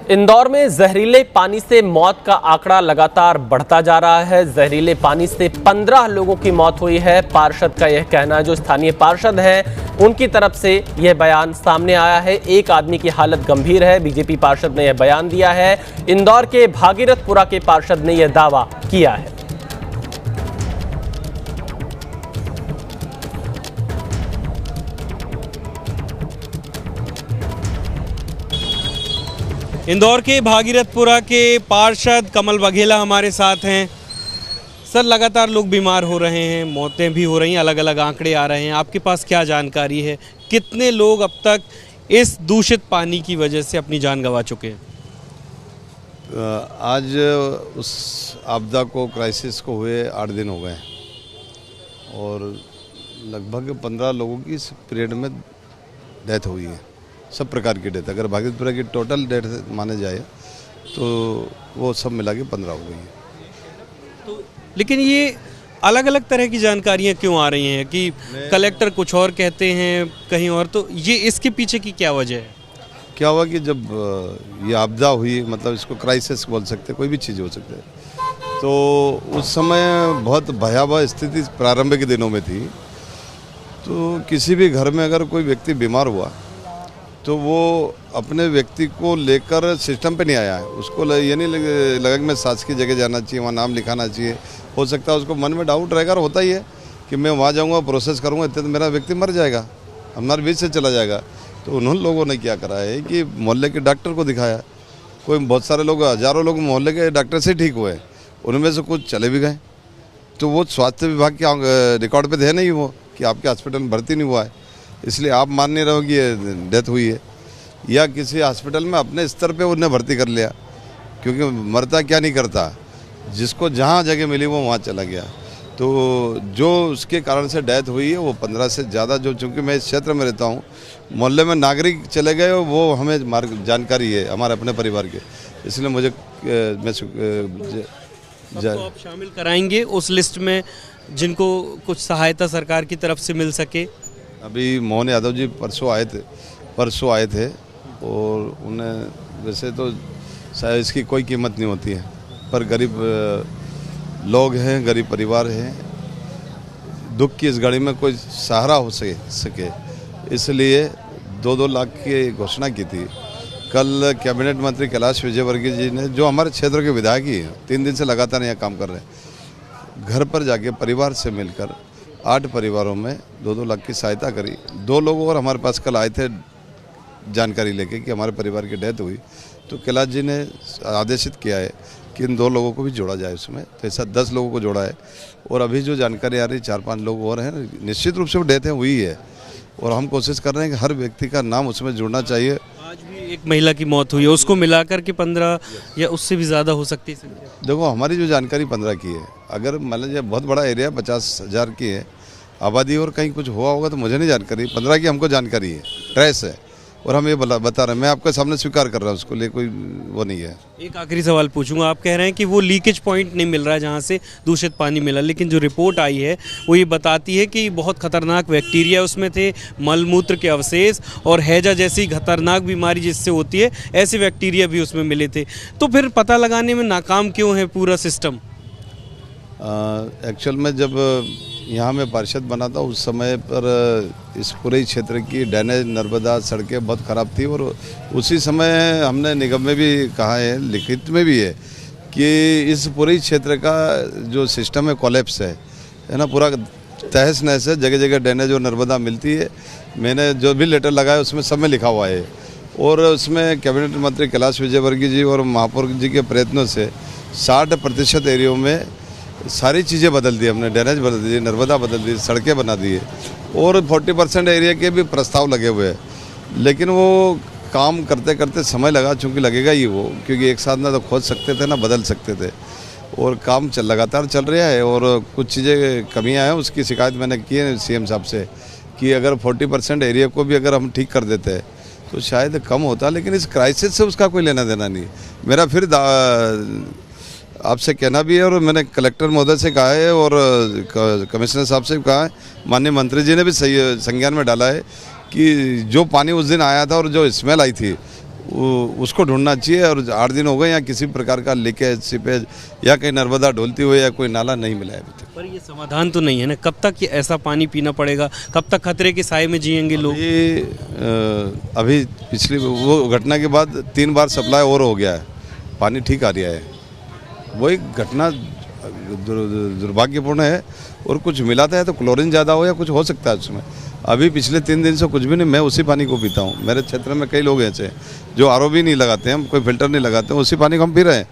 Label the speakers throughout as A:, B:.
A: इंदौर में जहरीले पानी से मौत का आंकड़ा लगातार बढ़ता जा रहा है। जहरीले पानी से 15 लोगों की मौत हुई है। पार्षद का यह कहना है, जो स्थानीय पार्षद हैं उनकी तरफ से यह बयान सामने आया है। एक आदमी की हालत गंभीर है। बीजेपी पार्षद ने यह बयान दिया है। इंदौर के भागीरथपुरा के पार्षद ने यह दावा किया है।
B: इंदौर के भागीरथपुरा के पार्षद कमल बघेला हमारे साथ हैं। सर, लगातार लोग बीमार हो रहे हैं, मौतें भी हो रही हैं, अलग अलग आंकड़े आ रहे हैं। आपके पास क्या जानकारी है, कितने लोग अब तक इस दूषित पानी की वजह से अपनी जान गंवा चुके हैं?
C: आज उस आपदा को, क्राइसिस को हुए 8 दिन हो गए और लगभग 15 लोगों की इस पीरियड में डेथ हुई है। सब प्रकार की डेथ, अगर भागीरथपुरा की टोटल डेथ माने जाए तो वो सब मिला के 15 हो गई है।
B: तो लेकिन ये अलग अलग तरह की जानकारियां क्यों आ रही हैं कि कलेक्टर कुछ और कहते हैं, कहीं और, तो ये इसके पीछे की क्या वजह है?
C: क्या हुआ कि जब ये आपदा हुई, मतलब इसको क्राइसिस बोल सकते, कोई भी चीज़ हो सकती है, तो उस समय बहुत भयावह स्थिति प्रारंभिक दिनों में थी। तो किसी भी घर में अगर कोई व्यक्ति बीमार हुआ तो वो अपने व्यक्ति को लेकर सिस्टम पे नहीं आया है। उसको ये नहीं लगा कि मैं सास की जगह जाना चाहिए, वहाँ नाम लिखाना चाहिए। हो सकता है उसको मन में डाउट रहेगा, और होता ही है कि मैं वहाँ जाऊँगा, प्रोसेस करूँगा, इतने तो मेरा व्यक्ति मर जाएगा, हमारे बीच से चला जाएगा। तो उन्होंने लोगों ने क्या करा है कि मोहल्ले के डॉक्टर को दिखाया। कोई बहुत सारे लोग, हज़ारों लोग मोहल्ले के डॉक्टर से ठीक हुए, उनमें से कुछ चले भी गए। तो वो स्वास्थ्य विभाग के रिकॉर्ड पे थे नहीं वो कि आपके हॉस्पिटल में भर्ती नहीं हुआ है, इसलिए आप मान नहीं रहे हो कि ये डेथ हुई है। या किसी हॉस्पिटल में अपने स्तर पे उन्हें भर्ती कर लिया, क्योंकि मरता क्या नहीं करता, जिसको जहाँ जगह मिली वो वहाँ चला गया। तो जो उसके कारण से डेथ हुई है वो 15 से ज़्यादा, जो चूँकि मैं इस क्षेत्र में रहता हूँ, मोहल्ले में नागरिक चले गए, वो हमें जानकारी है हमारे अपने परिवार के, इसलिए मुझे
B: आप शामिल कराएंगे उस लिस्ट में जिनको कुछ सहायता सरकार की तरफ से मिल सके?
C: अभी मोहन यादव जी परसों आए थे और उन्हें, वैसे तो शायद इसकी कोई कीमत नहीं होती है, पर गरीब लोग हैं, गरीब परिवार हैं, दुख की इस घड़ी में कोई सहारा हो सके, इसलिए 2-2 लाख की घोषणा की थी। कल कैबिनेट मंत्री कैलाश विजयवर्गीय जी ने, जो हमारे क्षेत्र के विधायक ही हैं, 3 दिन से लगातार यहाँ काम कर रहे हैं, घर पर जाके परिवार से मिलकर 8 परिवारों में 2-2 लाख की सहायता करी। 2 लोग और हमारे पास कल आए थे जानकारी लेके कि हमारे परिवार की डेथ हुई, तो कैलाश जी ने आदेशित किया है कि इन 2 लोगों को भी जोड़ा जाए उसमें। तो ऐसा 10 लोगों को जोड़ा है और अभी जो जानकारी आ रही 4-5 लोग और हैं। निश्चित रूप से वो डेथ हुई है और हम कोशिश कर रहे हैं कि हर व्यक्ति का नाम उसमें जुड़ना चाहिए।
B: आज भी एक महिला की मौत हुई है, उसको मिलाकर के 15 या उससे भी ज़्यादा हो सकती है?
C: देखो, हमारी जो जानकारी 15 की है, अगर मान लीजिए बहुत बड़ा एरिया 50,000 की है आबादी और कहीं कुछ हुआ होगा तो मुझे नहीं जानकारी। 15 की हमको जानकारी है, ट्रेस है, और हम ये बता रहे हैं, मैं आपके सामने स्वीकार कर रहा हूँ, उसको लिए कोई वो नहीं है।
B: एक आखिरी सवाल पूछूंगा, आप कह रहे हैं कि वो लीकेज पॉइंट नहीं मिल रहा है जहाँ से दूषित पानी मिला, लेकिन जो रिपोर्ट आई है वो ये बताती है कि बहुत खतरनाक बैक्टीरिया उसमें थे, मलमूत्र के अवशेष और हैजा जैसी खतरनाक बीमारी जिससे होती है, ऐसे बैक्टीरिया भी उसमें मिले थे। तो फिर पता लगाने में नाकाम क्यों है पूरा सिस्टम?
C: एक्चुअल में जब यहाँ में पार्षद बना था उस समय पर इस पूरे क्षेत्र की ड्रेनेज, नर्मदा, सड़कें बहुत ख़राब थी, और उसी समय हमने निगम में भी कहा है, लिखित में भी है, कि इस पूरे क्षेत्र का जो सिस्टम है कोलैप्स है ना, पूरा तहस नहस है, जगह जगह ड्रेनेज और नर्मदा मिलती है। मैंने जो भी लेटर लगाया उसमें सब में लिखा हुआ है, और उसमें कैबिनेट मंत्री कैलाश विजयवर्गीय जी और महापौर जी के प्रयत्नों से 60% एरियो में सारी चीज़ें बदल दी हमने, ड्रेनेज बदल दी, नर्मदा बदल दी, सड़कें बना दी है, और 40% एरिया के भी प्रस्ताव लगे हुए हैं। लेकिन वो काम करते करते समय लगा, चूँकि लगेगा ही वो, क्योंकि एक साथ ना तो खोद सकते थे ना बदल सकते थे, और काम लगातार चल रहा है। और कुछ चीज़ें कमियाँ हैं, उसकी शिकायत मैंने की है CM साहब से कि अगर 40% एरिया को भी अगर हम ठीक कर देते तो शायद कम होता, लेकिन इस क्राइसिस से उसका कोई लेना देना नहीं। मेरा फिर आपसे कहना भी है, और मैंने कलेक्टर महोदय से कहा है और कमिश्नर साहब से भी कहा है, माननीय मंत्री जी ने भी सही संज्ञान में डाला है कि जो पानी उस दिन आया था और जो स्मेल आई थी उसको ढूंढना चाहिए। और 8 दिन हो गए यहाँ किसी प्रकार का लीकेज, सीपेज या कहीं नर्मदा डोलती हुई या कोई नाला नहीं मिला है अभी तक।
B: पर ये समाधान तो नहीं है ना, कब तक ये ऐसा पानी पीना पड़ेगा, कब तक खतरे के साए में जिएंगे लोग?
C: अभी पिछली वो घटना के बाद 3 बार सप्लाई और हो गया है, पानी ठीक आ रहा है। वही घटना दुर्भाग्यपूर्ण है। और कुछ मिलाता है तो क्लोरीन ज़्यादा हो या कुछ हो सकता है उसमें। अभी पिछले 3 दिन से कुछ भी नहीं, मैं उसी पानी को पीता हूँ। मेरे क्षेत्र में कई लोग ऐसे जो आरओ भी नहीं लगाते हैं, हम कोई फिल्टर नहीं लगाते हैं, उसी पानी को हम पी रहे हैं।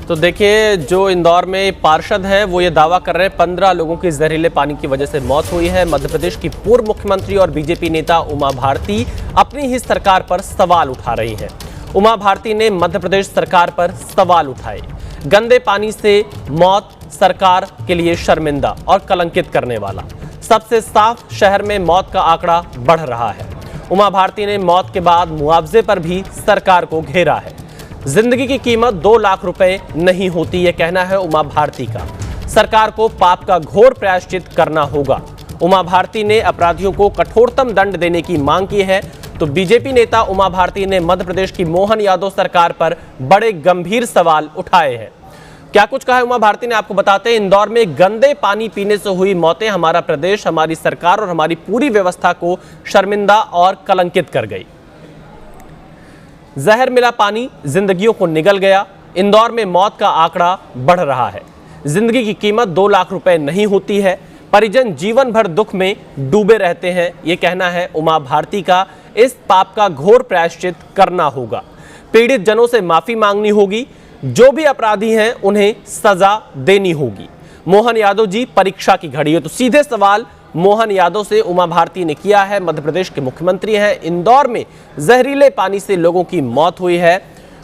A: तो देखिए, जो इंदौर में पार्षद हैं वो ये दावा कर रहे हैं 15 लोगों की जहरीले पानी की वजह से मौत हुई है। मध्य प्रदेश की पूर्व मुख्यमंत्री और बीजेपी नेता उमा भारती अपनी ही सरकार पर सवाल उठा रही हैं। उमा भारती ने मध्य प्रदेश सरकार पर सवाल उठाए। गंदे पानी से मौत सरकार के लिए शर्मिंदा और कलंकित करने वाला। सबसे साफ शहर में मौत का आंकड़ा बढ़ रहा है। उमा भारती ने मौत के बाद मुआवजे पर भी सरकार को घेरा है। जिंदगी की कीमत 2 लाख रुपए नहीं होती, यह कहना है उमा भारती का। सरकार को पाप का घोर प्रायश्चित करना होगा। उमा भारती ने अपराधियों को कठोरतम दंड देने की मांग की है। तो बीजेपी नेता उमा भारती ने मध्य प्रदेश की मोहन यादव सरकार पर बड़े गंभीर सवाल उठाए हैं। क्या कुछ कहा है उमा भारती ने, आपको बताते हैं। इंदौर में गंदे पानी पीने से हुई मौतें हमारा प्रदेश, हमारी सरकार और हमारी पूरी व्यवस्था को शर्मिंदा और कलंकित कर गई। जहर मिला पानी जिंदगियों को निगल गया। इंदौर में मौत का आंकड़ा बढ़ रहा है। जिंदगी की कीमत 2 लाख रुपए नहीं होती है। परिजन जीवन भर दुख में डूबे रहते हैं, यह कहना है उमा भारती का। इस पाप का घोर प्रायश्चित करना होगा। पीड़ित जनों से माफी मांगनी होगी। जो भी अपराधी हैं उन्हें सजा देनी होगी। मोहन यादव जी, परीक्षा की घड़ी है। तो सीधे सवाल मोहन यादव से उमा भारती ने किया है। मध्य प्रदेश के मुख्यमंत्री हैं। इंदौर में जहरीले पानी से लोगों की मौत हुई है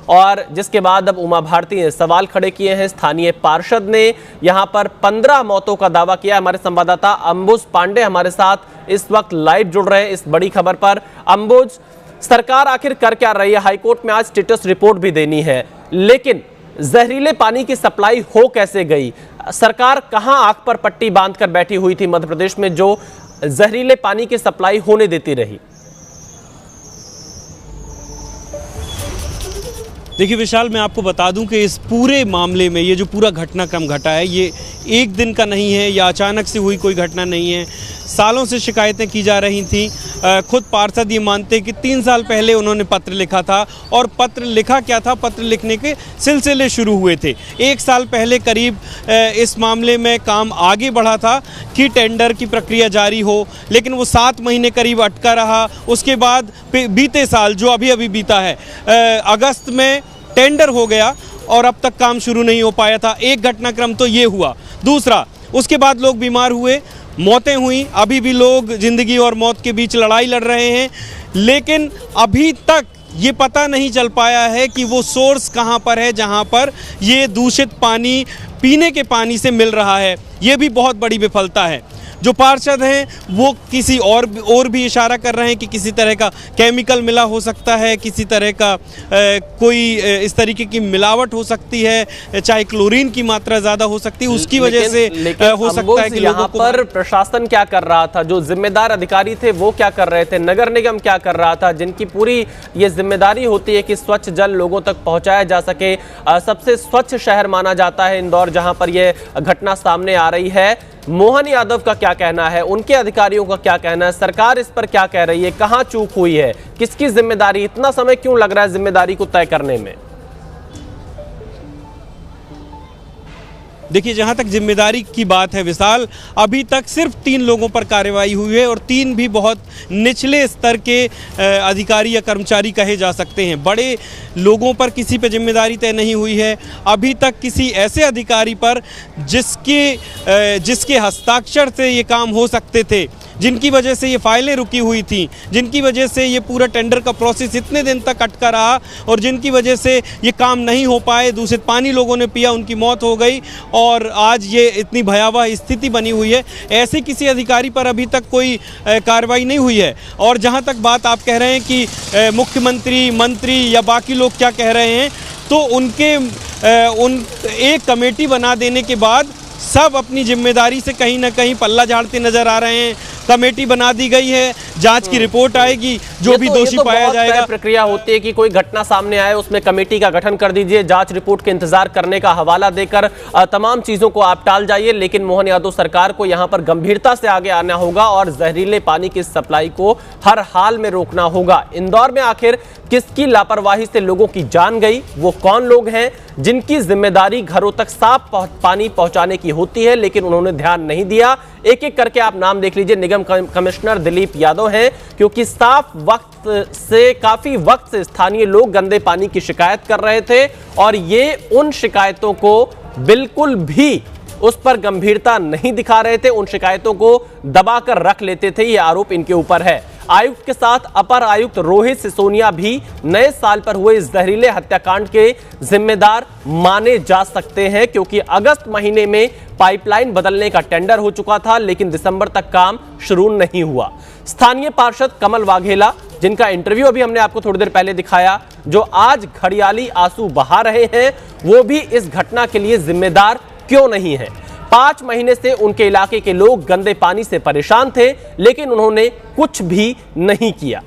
A: और जिसके बाद अब उमा भारती ने सवाल खड़े किए हैं। स्थानीय पार्षद ने यहां पर 15 मौतों का दावा किया। हमारे संवाददाता अंबुज पांडे हमारे साथ इस वक्त लाइव जुड़ रहे हैं इस बड़ी खबर पर। अंबुज, सरकार आखिर कर क्या रही है? हाईकोर्ट में आज स्टेटस रिपोर्ट भी देनी है, लेकिन जहरीले पानी की सप्लाई हो कैसे गई? सरकार कहां आंख पर पट्टी बांधकर बैठी हुई थी मध्य प्रदेश में जो जहरीले पानी की सप्लाई होने देती रही?
B: देखिए विशाल, मैं आपको बता दूं कि इस पूरे मामले में ये जो पूरा घटनाक्रम घटा है ये एक दिन का नहीं है या अचानक से हुई कोई घटना नहीं है। सालों से शिकायतें की जा रही थी। खुद पार्षद ये मानते कि 3 साल पहले उन्होंने पत्र लिखा था। और पत्र लिखा क्या था? पत्र लिखने के सिलसिले शुरू हुए थे। 1 साल पहले करीब इस मामले में काम आगे बढ़ा था कि टेंडर की प्रक्रिया जारी हो, लेकिन वो 7 महीने करीब अटका रहा। उसके बाद बीते साल जो अभी अभी बीता है, अगस्त में टेंडर हो गया और अब तक काम शुरू नहीं हो पाया था। एक घटनाक्रम तो ये हुआ। दूसरा, उसके बाद लोग बीमार हुए, मौतें हुई। अभी भी लोग जिंदगी और मौत के बीच लड़ाई लड़ रहे हैं, लेकिन अभी तक ये पता नहीं चल पाया है कि वो सोर्स कहाँ पर है जहाँ पर ये दूषित पानी पीने के पानी से मिल रहा है। ये भी बहुत बड़ी विफलता है। जो पार्षद हैं वो किसी और भी इशारा कर रहे हैं कि किसी तरह का केमिकल मिला हो सकता है, किसी तरह का कोई इस तरीके की मिलावट हो सकती है, चाहे क्लोरीन की मात्रा ज़्यादा हो सकती है, उसकी वजह से हो सकता है कि
A: यहाँ पर प्रशासन क्या कर रहा था? जो जिम्मेदार अधिकारी थे वो क्या कर रहे थे? नगर निगम क्या कर रहा था, जिनकी पूरी ये जिम्मेदारी होती है कि स्वच्छ जल लोगों तक पहुँचाया जा सके? सबसे स्वच्छ शहर माना जाता है इंदौर, जहाँ पर यह घटना सामने आ रही है। मोहन यादव का क्या कहना है? उनके अधिकारियों का क्या कहना है? सरकार इस पर क्या कह रही है? कहां चूक हुई है? किसकी जिम्मेदारी? इतना समय क्यों लग रहा है जिम्मेदारी को तय करने में?
B: देखिए, जहाँ तक जिम्मेदारी की बात है विशाल, अभी तक सिर्फ 3 लोगों पर कार्रवाई हुई है और 3 भी बहुत निचले स्तर के अधिकारी या कर्मचारी कहे जा सकते हैं। बड़े लोगों पर किसी पे जिम्मेदारी तय नहीं हुई है अभी तक किसी ऐसे अधिकारी पर जिसके हस्ताक्षर से ये काम हो सकते थे, जिनकी वजह से ये फाइलें रुकी हुई थी, जिनकी वजह से ये पूरा टेंडर का प्रोसेस इतने दिन तक अटका रहा और जिनकी वजह से ये काम नहीं हो पाए। दूषित पानी लोगों ने पिया, उनकी मौत हो गई और आज ये इतनी भयावह स्थिति बनी हुई है। ऐसे किसी अधिकारी पर अभी तक कोई कार्रवाई नहीं हुई है। और जहाँ तक बात आप कह रहे हैं कि मुख्यमंत्री, मंत्री या बाकी लोग क्या कह रहे हैं, तो एक कमेटी बना देने के बाद सब अपनी जिम्मेदारी से कहीं ना कहीं पल्ला झाड़ते नजर आ रहे हैं। कमेटी बना दी गई है, जांच की रिपोर्ट आएगी, जो भी दोषी पाया जाएगा।
A: प्रक्रिया होती है कि कोई घटना सामने आए उसमें कमेटी का गठन कर दीजिए, जांच रिपोर्ट के इंतजार करने का हवाला देकर तमाम चीजों को आप टाल जाइए। लेकिन मोहन यादव सरकार को यहां पर गंभीरता से आगे आना होगा और जहरीले पानी की सप्लाई को हर हाल में रोकना होगा। इंदौर में आखिर किसकी लापरवाही से लोगों की जान गई, वो कौन लोग हैं जिनकी जिम्मेदारी घरों तक साफ पानी पहुंचाने की होती है लेकिन उन्होंने ध्यान नहीं दिया। एक एक करके आप नाम देख लीजिए। निगम कमिश्नर दिलीप यादव हैं, क्योंकि काफी वक्त से स्थानीय लोग गंदे पानी की शिकायत कर रहे थे और ये उन शिकायतों को बिल्कुल भी उस पर गंभीरता नहीं दिखा रहे थे, उन शिकायतों को दबाकर रख लेते थे। ये आरोप इनके ऊपर है। आयुक्त के साथ अपर आयुक्त रोहित सिसोदिया भी नए साल पर हुए इस जहरीले हत्याकांड के जिम्मेदार माने जा सकते हैं, क्योंकि अगस्त महीने में पाइपलाइन बदलने का टेंडर हो चुका था लेकिन दिसंबर तक काम शुरू नहीं हुआ। स्थानीय पार्षद कमल वाघेला, जिनका इंटरव्यू अभी हमने आपको थोड़ी देर पहले दिखाया, जो आज घड़ियाली आंसू बहा रहे हैं, वो भी इस घटना के लिए जिम्मेदार क्यों नहीं है। 5 महीने से उनके इलाके के लोग गंदे पानी से परेशान थे लेकिन उन्होंने कुछ भी नहीं किया।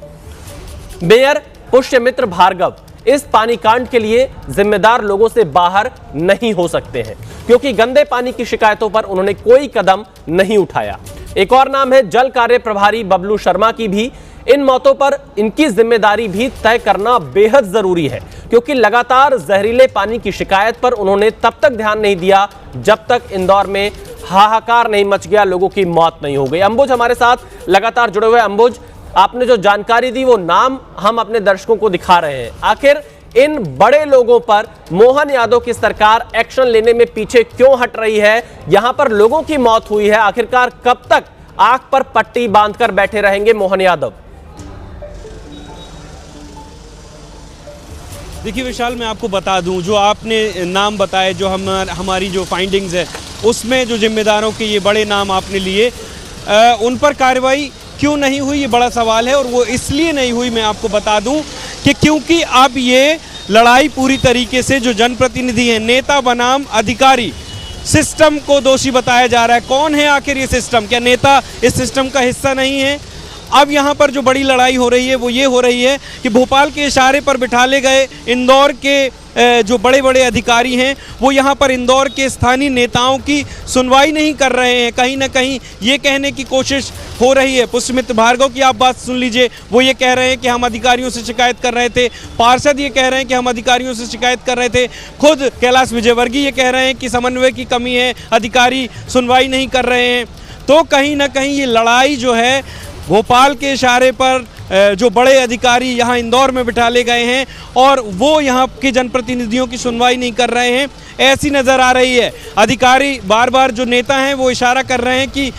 A: मेयर पुष्यमित्र भार्गव इस पानी कांड के लिए जिम्मेदार लोगों से बाहर नहीं हो सकते हैं, क्योंकि गंदे पानी की शिकायतों पर उन्होंने कोई कदम नहीं उठाया। एक और नाम है जल कार्य प्रभारी बबलू शर्मा की भी। इन मौतों पर इनकी जिम्मेदारी भी तय करना बेहद जरूरी है, क्योंकि लगातार जहरीले पानी की शिकायत पर उन्होंने तब तक ध्यान नहीं दिया जब तक इंदौर में हाहाकार नहीं मच गया, लोगों की मौत नहीं हो गई। अंबुज हमारे साथ लगातार जुड़े हुए। अंबुज, आपने जो जानकारी दी वो नाम हम अपने दर्शकों को दिखा रहे हैं। आखिर इन बड़े लोगों पर मोहन यादव की सरकार एक्शन लेने में पीछे क्यों हट रही है? यहां पर लोगों की मौत हुई है, आखिरकार कब तक आंख पर पट्टी बांधकर बैठे रहेंगे मोहन यादव?
B: देखिए विशाल, मैं आपको बता दूं, जो आपने नाम बताए, जो हमारी जो फाइंडिंग्स है उसमें जो जिम्मेदारों के ये बड़े नाम आपने लिए, उन पर कार्रवाई क्यों नहीं हुई, ये बड़ा सवाल है। और वो इसलिए नहीं हुई, मैं आपको बता दूं, कि क्योंकि अब ये लड़ाई पूरी तरीके से जो जनप्रतिनिधि हैं, नेता बनाम अधिकारी, सिस्टम को दोषी बताया जा रहा है। कौन है आखिर ये सिस्टम? क्या नेता इस सिस्टम का हिस्सा नहीं है? अब यहाँ पर जो बड़ी लड़ाई हो रही है वो ये हो रही है कि भोपाल के इशारे पर बिठा ले गए इंदौर के जो बड़े बड़े अधिकारी हैं, वो यहाँ पर इंदौर के स्थानीय नेताओं की सुनवाई नहीं कर रहे हैं। कहीं ना कहीं ये कहने की कोशिश हो रही है। पुष्यमित्र भार्गव की आप बात सुन लीजिए, वो ये कह रहे हैं कि हम अधिकारियों से शिकायत कर रहे थे। पार्षद ये कह रहे हैं कि हम अधिकारियों से शिकायत कर रहे थे। खुद कैलाश विजयवर्गीय ये कह रहे हैं कि समन्वय की कमी है, अधिकारी सुनवाई नहीं कर रहे हैं। तो कहीं ना कहीं ये लड़ाई जो है भोपाल के इशारे पर जो बड़े अधिकारी यहाँ इंदौर में बिठा ले गए हैं और वो यहाँ के जनप्रतिनिधियों की सुनवाई नहीं कर रहे हैं, ऐसी नज़र आ रही है। अधिकारी बार बार, जो नेता हैं वो इशारा कर रहे हैं कि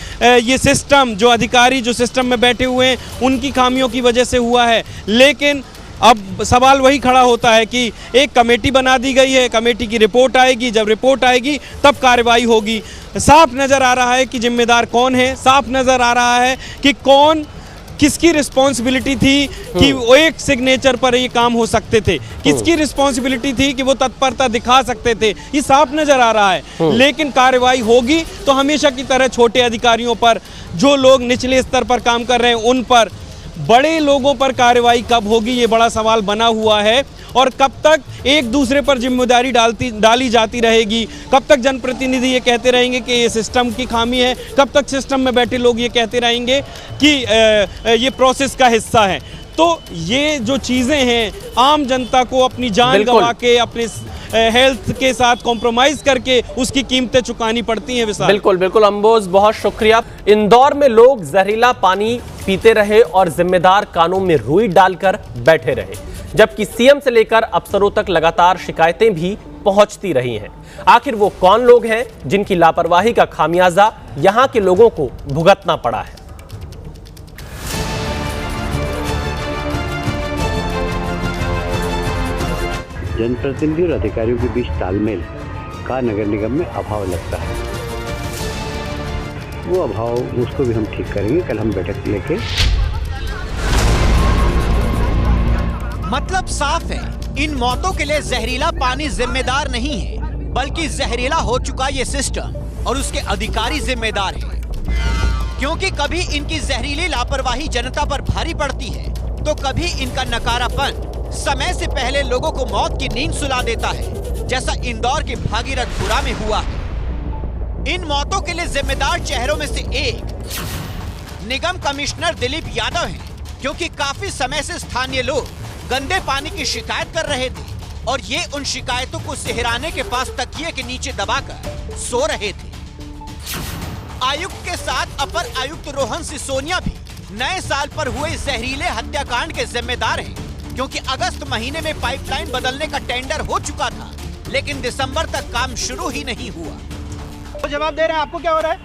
B: ये सिस्टम, जो अधिकारी जो सिस्टम में बैठे हुए हैं, उनकी खामियों की वजह से हुआ है। लेकिन अब सवाल वही खड़ा होता है कि एक कमेटी बना दी गई है, कमेटी की रिपोर्ट आएगी, जब रिपोर्ट आएगी तब कार्रवाई होगी। साफ नज़र आ रहा है कि जिम्मेदार कौन है, साफ नज़र आ रहा है कि कौन, किसकी रिस्पॉन्सिबिलिटी थी कि वो एक सिग्नेचर पर ये काम हो सकते थे, किसकी रिस्पॉन्सिबिलिटी थी कि वो तत्परता दिखा सकते थे, ये साफ नज़र आ रहा है। लेकिन कार्रवाई होगी तो हमेशा की तरह छोटे अधिकारियों पर, जो लोग निचले स्तर पर काम कर रहे हैं उन पर। बड़े लोगों पर कार्रवाई कब होगी, ये बड़ा सवाल बना हुआ है। और कब तक एक दूसरे पर जिम्मेदारी डाली जाती रहेगी? कब तक जनप्रतिनिधि ये कहते रहेंगे कि ये सिस्टम की खामी है? कब तक सिस्टम में बैठे लोग ये कहते रहेंगे कि ये प्रोसेस का हिस्सा है? तो ये जो चीज़ें हैं, आम जनता को अपनी जान गंवा के, अपने हेल्थ के साथ कॉम्प्रोमाइज करके उसकी कीमतें चुकानी पड़ती हैं। विशाल,
A: बिल्कुल बिल्कुल अंबोज, बहुत शुक्रिया। इंदौर में लोग जहरीला पानी पीते रहे और जिम्मेदार कानों में रुई डालकर बैठे रहे, जबकि सीएम से लेकर अफसरों तक लगातार शिकायतें भी पहुंचती रही हैं। आखिर वो कौन लोग हैं जिनकी लापरवाही का खामियाजा यहां के लोगों को भुगतना पड़ा है?
D: जनप्रतिनिधि और अधिकारियों के बीच तालमेल का नगर निगम में अभाव लगता है। वो अभाव, उसको भी हम ठीक करेंगे। कल हम बैठक लेके।
E: मतलब साफ है, इन मौतों के लिए जहरीला पानी जिम्मेदार नहीं है, बल्कि जहरीला हो चुका ये सिस्टम और उसके अधिकारी जिम्मेदार हैं। क्योंकि कभी इनकी जहरीली लापरवाही जनता पर भारी पड़ती है तो कभी इनका नकारापन समय से पहले लोगों को मौत की नींद सुला देता है, जैसा इंदौर के भागीरथपुरा में हुआ है। इन मौतों के लिए जिम्मेदार चेहरों में से एक निगम कमिश्नर दिलीप यादव हैं, क्योंकि काफी समय से स्थानीय लोग गंदे पानी की शिकायत कर रहे थे और ये उन शिकायतों को सिहराने के पास तकिए के नीचे दबाकर सो रहे थे। आयुक्त के साथ अपर आयुक्त रोहन सिसोदिया भी नए साल पर हुए जहरीले हत्याकांड के जिम्मेदार हैं, क्योंकि अगस्त महीने में पाइपलाइन बदलने का टेंडर हो चुका था, लेकिन दिसंबर तक काम शुरू ही नहीं हुआ।
F: तो जवाब दे रहे हैं, आपको क्या हो रहा है?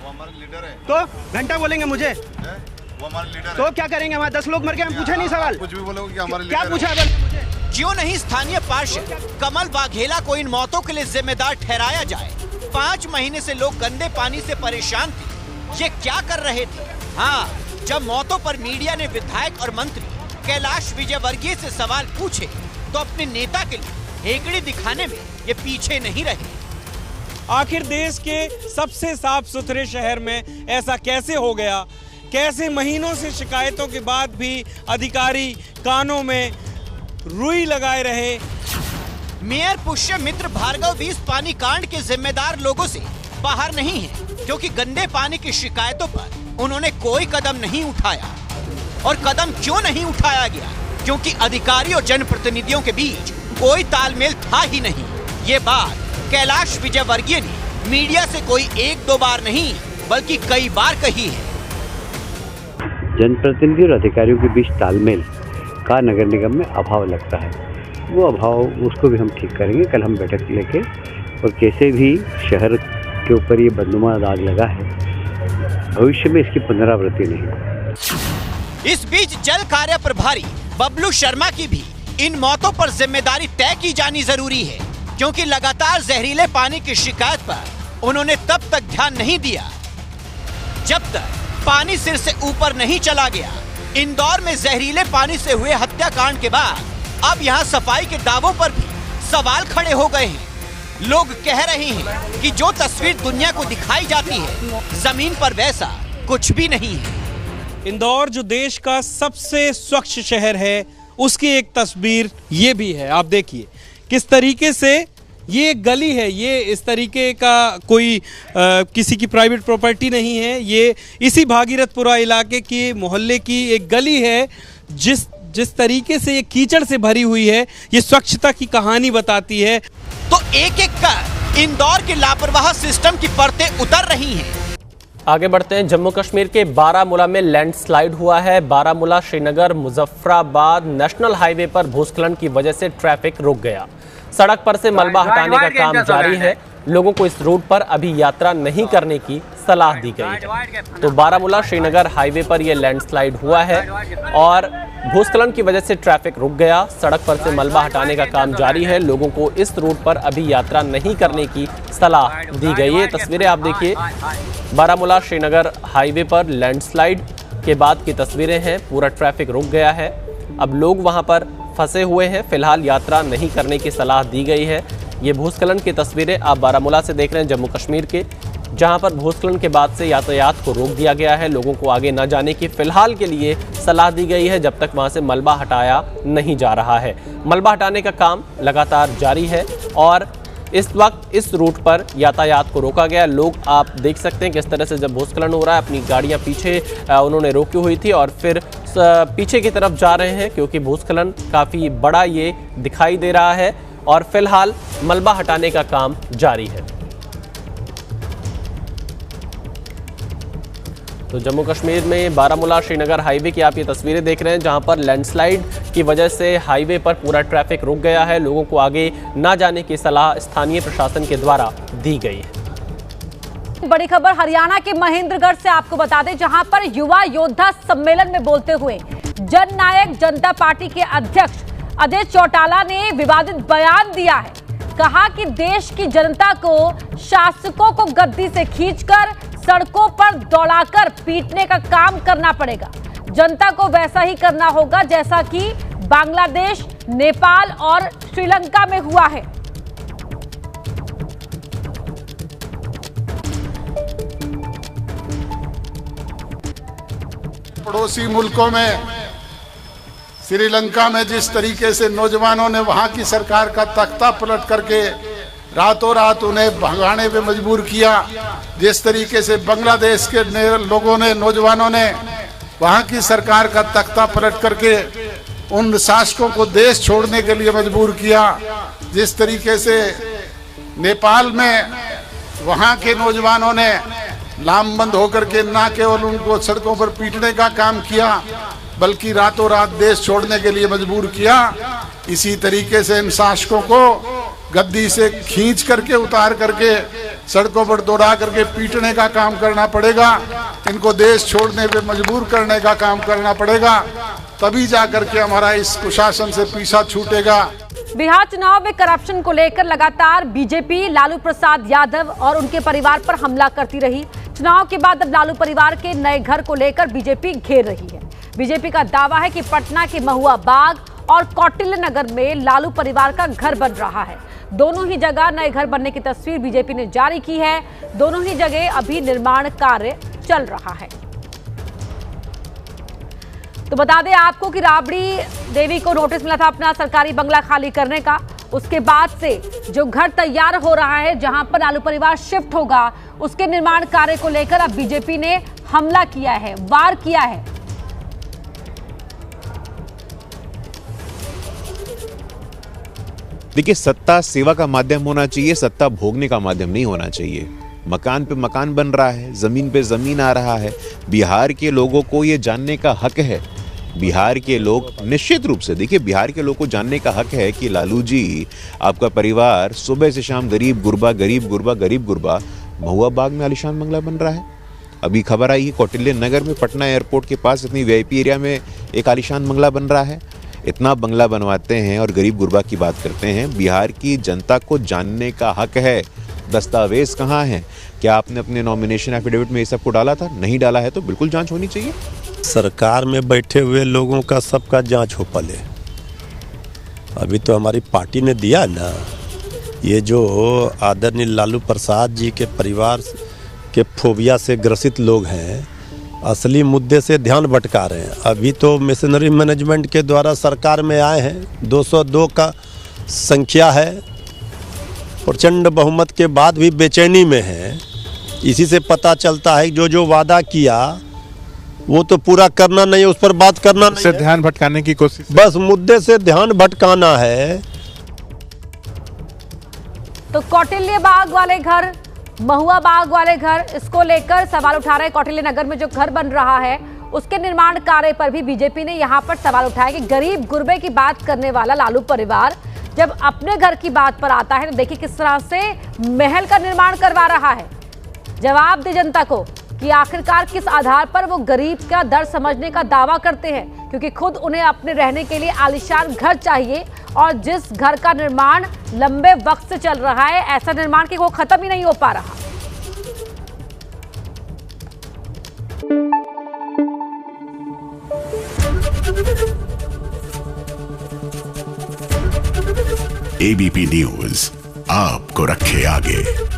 C: वो हमारे लीडर है।
F: तो घंटा बोलेंगे मुझे
C: वो हमारे लीडर
F: तो क्या करेंगे? हमारे 10 लोग मर गए, हम पूछे नहीं सवाल।
C: कुछ भी बोलोगे कि हमारे
F: क्या
C: लीडर
F: पूछा
C: है।
F: है?
E: क्यों नहीं स्थानीय पार्षद कमल वाघेला को इन मौतों के लिए जिम्मेदार ठहराया जाए? 5 महीने से लोग गंदे पानी से परेशान थे, ये क्या कर रहे थे? हाँ, जब मौतों पर मीडिया ने विधायक और मंत्री कैलाश विजयवर्गीय से सवाल पूछे तो अपने नेता के लिए हेकड़ी दिखाने में ये पीछे नहीं रहे।
B: आखिर देश के सबसे साफ सुथरे शहर में ऐसा कैसे हो गया? कैसे महीनों से शिकायतों के बाद भी अधिकारी कानों में रुई लगाए रहे?
E: मेयर पुष्य मित्र भार्गव भी इस पानी कांड के जिम्मेदार लोगों से बाहर नहीं है, क्योंकि गंदे पानी की शिकायतों पर उन्होंने कोई कदम नहीं उठाया। और कदम क्यों नहीं उठाया गया? क्योंकि अधिकारी और जनप्रतिनिधियों के बीच कोई तालमेल था ही नहीं। ये बात कैलाश विजयवर्गीय ने मीडिया से कोई 1-2 बार नहीं बल्कि कई बार कही है।
D: जनप्रतिनिधि और अधिकारियों के बीच तालमेल का नगर निगम में अभाव लगता है। वो अभाव उसको भी हम ठीक करेंगे। कल हम बैठक लेके और कैसे भी शहर के ऊपर ये बदनुमा दाग लगा है, भविष्य में इसकी पुनरावृत्ति नहीं होगी।
E: इस बीच जल कार्य प्रभारी बबलू शर्मा की भी इन मौतों पर जिम्मेदारी तय की जानी जरूरी है, क्योंकि लगातार जहरीले पानी की शिकायत पर उन्होंने तब तक ध्यान नहीं दिया जब तक पानी सिर से ऊपर नहीं चला गया। इंदौर में जहरीले पानी से हुए हत्याकांड के बाद अब यहाँ सफाई के दावों पर भी सवाल खड़े हो गए हैं। लोग कह रहे हैं कि जो तस्वीर दुनिया को दिखाई जाती है, जमीन पर वैसा कुछ भी नहीं है।
B: इंदौर जो देश का सबसे स्वच्छ शहर है, उसकी एक तस्वीर ये भी है। आप देखिए किस तरीके से ये गली है, ये इस तरीके का कोई किसी की प्राइवेट प्रॉपर्टी नहीं है। ये इसी भागीरथपुरा इलाके के मोहल्ले की एक गली है, जिस तरीके से ये कीचड़ से भरी हुई है, ये स्वच्छता की कहानी बताती है।
E: तो एक एक कर इंदौर के लापरवाह सिस्टम की परतें उतर रही हैं।
A: आगे बढ़ते हैं। जम्मू कश्मीर के बारामूला में लैंडस्लाइड हुआ है। बारामूला श्रीनगर मुजफ्फराबाद नेशनल हाईवे पर भूस्खलन की वजह से ट्रैफिक रुक गया। सड़क पर से मलबा हटाने का काम जारी है। लोगों को इस रूट पर अभी यात्रा नहीं करने की सलाह दी गई है। तो बारामूला श्रीनगर हाईवे पर यह लैंडस्लाइड हुआ है और भूस्खलन की वजह से ट्रैफिक रुक गया। सड़क पर से मलबा हटाने का काम जारी है। लोगों को इस रूट पर अभी यात्रा नहीं करने की सलाह दी गई है। तस्वीरें आप देखिए, बारामूला श्रीनगर हाईवे पर लैंडस्लाइड के बाद की तस्वीरें हैं। पूरा ट्रैफिक रुक गया है। अब लोग वहां पर फंसे हुए हैं। फिलहाल यात्रा नहीं करने की सलाह दी गई है। ये भूस्खलन की तस्वीरें आप बारामूला से देख रहे हैं, जम्मू कश्मीर के, जहां पर भूस्खलन के बाद से यातायात को रोक दिया गया है। लोगों को आगे न जाने की फिलहाल के लिए सलाह दी गई है, जब तक वहां से मलबा हटाया नहीं जा रहा है। मलबा हटाने का काम लगातार जारी है और इस वक्त इस रूट पर यातायात को रोका गया। लोग आप देख सकते हैं किस तरह से जब भूस्खलन हो रहा है, अपनी गाड़ियां पीछे उन्होंने रोकी हुई थी और फिर पीछे की तरफ जा रहे हैं, क्योंकि भूस्खलन काफ़ी बड़ा ये दिखाई दे रहा है और फिलहाल मलबा हटाने का काम जारी है। तो जम्मू कश्मीर में बारामूला श्रीनगर हाईवे की आप ये तस्वीरें देख रहे हैं, जहां पर लैंडस्लाइड की वजह से हाईवे पर पूरा ट्रैफिक रुक गया है। लोगों को आगे ना जाने की सलाह स्थानीय प्रशासन के द्वारा दी गई है।
G: बड़ी खबर हरियाणा के महेंद्रगढ़ से आपको बता दें, जहां पर युवा योद्धा सम्मेलन में बोलते हुए जननायक जनता पार्टी के अध्यक्ष अजय चौटाला ने विवादित बयान दिया है। कहा कि देश की जनता को शासकों को गद्दी से खींचकर सड़कों पर दौड़ाकर पीटने का काम करना पड़ेगा। जनता को वैसा ही करना होगा जैसा कि बांग्लादेश, नेपाल और श्रीलंका में हुआ है।
H: पड़ोसी मुल्कों में श्रीलंका में जिस तरीके से नौजवानों ने वहां की सरकार का तख्ता पलट करके रातों रात उन्हें भगाने पे मजबूर किया, जिस तरीके से बांग्लादेश के लोगों ने, नौजवानों ने वहां की सरकार का तख्ता पलट करके उन शासकों को देश छोड़ने के लिए मजबूर किया, जिस तरीके से नेपाल में वहां के नौजवानों ने लामबंद होकर के न केवल उनको सड़कों पर पीटने का काम किया बल्कि रातों रात देश छोड़ने के लिए मजबूर किया। इसी तरीके से इन शासकों को गद्दी से खींच करके उतार करके सड़कों पर दौड़ा करके पीटने का काम करना पड़ेगा, इनको देश छोड़ने पे मजबूर करने का काम करना पड़ेगा, तभी जाकर के हमारा इस कुशासन से पीछा छूटेगा।
G: बिहार चुनाव में करप्शन को लेकर लगातार बीजेपी लालू प्रसाद यादव और उनके परिवार पर हमला करती रही। चुनाव के बाद अब लालू परिवार के नए घर को लेकर बीजेपी घेर रही है। बीजेपी का दावा है कि पटना के महुआ बाग और कौटिल्य नगर में लालू परिवार का घर बन रहा है। दोनों ही जगह नए घर बनने की तस्वीर बीजेपी ने जारी की है। दोनों ही जगह अभी निर्माण कार्य चल रहा है। तो बता दें आपको कि राबड़ी देवी को नोटिस मिला था अपना सरकारी बंगला खाली करने का। उसके बाद से जो घर तैयार हो रहा है, जहां पर लालू परिवार शिफ्ट होगा, उसके निर्माण कार्य को लेकर अब बीजेपी ने हमला किया है, वार किया है।
I: देखिए, सत्ता सेवा का माध्यम होना चाहिए, सत्ता भोगने का माध्यम नहीं होना चाहिए। मकान पे मकान बन रहा है, जमीन पे जमीन आ रहा है। बिहार के लोगों को ये जानने का हक है, बिहार के लोग निश्चित रूप से, देखिए, बिहार के लोग को जानने का हक है कि लालू जी, आपका परिवार सुबह से शाम गरीब गुरबा गरीब गुरबा गरीब गुरबा, महुआ बाग में आलिशान बंगला बन रहा है। अभी खबर आई है कौटिल्य नगर में, पटना एयरपोर्ट के पास इतनी वीआईपी एरिया में एक आलिशान बंगला बन रहा है। इतना बंगला बनवाते हैं और गरीब गुरबा की बात करते हैं। बिहार की जनता को जानने का हक है। दस्तावेज कहाँ हैं? क्या आपने अपने नॉमिनेशन एफिडेविट में ये सब को डाला था? नहीं डाला है तो बिल्कुल जांच होनी चाहिए।
J: सरकार में बैठे हुए लोगों का सबका जांच हो पहले। अभी तो हमारी पार्टी ने दिया ना, ये जो आदरणीय लालू प्रसाद जी के परिवार के फोबिया से ग्रसित लोग हैं, असली मुद्दे से ध्यान भटका रहे हैं। अभी तो मिशनरी मैनेजमेंट के द्वारा सरकार में आए हैं, 202 का संख्या है, प्रचंड बहुमत के बाद भी बेचैनी में है। इसी से पता चलता है जो जो वादा किया वो तो पूरा करना नहीं है, उस पर बात करना नहीं है,
K: ध्यान भटकाने की कोशिश,
J: बस मुद्दे से ध्यान भटकाना है।
G: तो कौटिल्य बाग वाले घर, महुआ बाग वाले घर, इसको लेकर सवाल उठा रहे हैं। कौटिल्य नगर में जो घर बन रहा है उसके निर्माण कार्य पर भी बीजेपी ने यहां पर सवाल उठाया कि गरीब गुरबे की बात करने वाला लालू परिवार जब अपने घर की बात पर आता है तो देखिए किस तरह से महल का निर्माण करवा रहा है। जवाब दे जनता को कि आखिरकार किस आधार पर वो गरीब का दर्द समझने का दावा करते हैं, क्योंकि खुद उन्हें अपने रहने के लिए आलीशान घर चाहिए और जिस घर का निर्माण लंबे वक्त से चल रहा है, ऐसा निर्माण कि वो खत्म ही नहीं हो पा रहा।
L: एबीपी न्यूज आपको रखे आगे।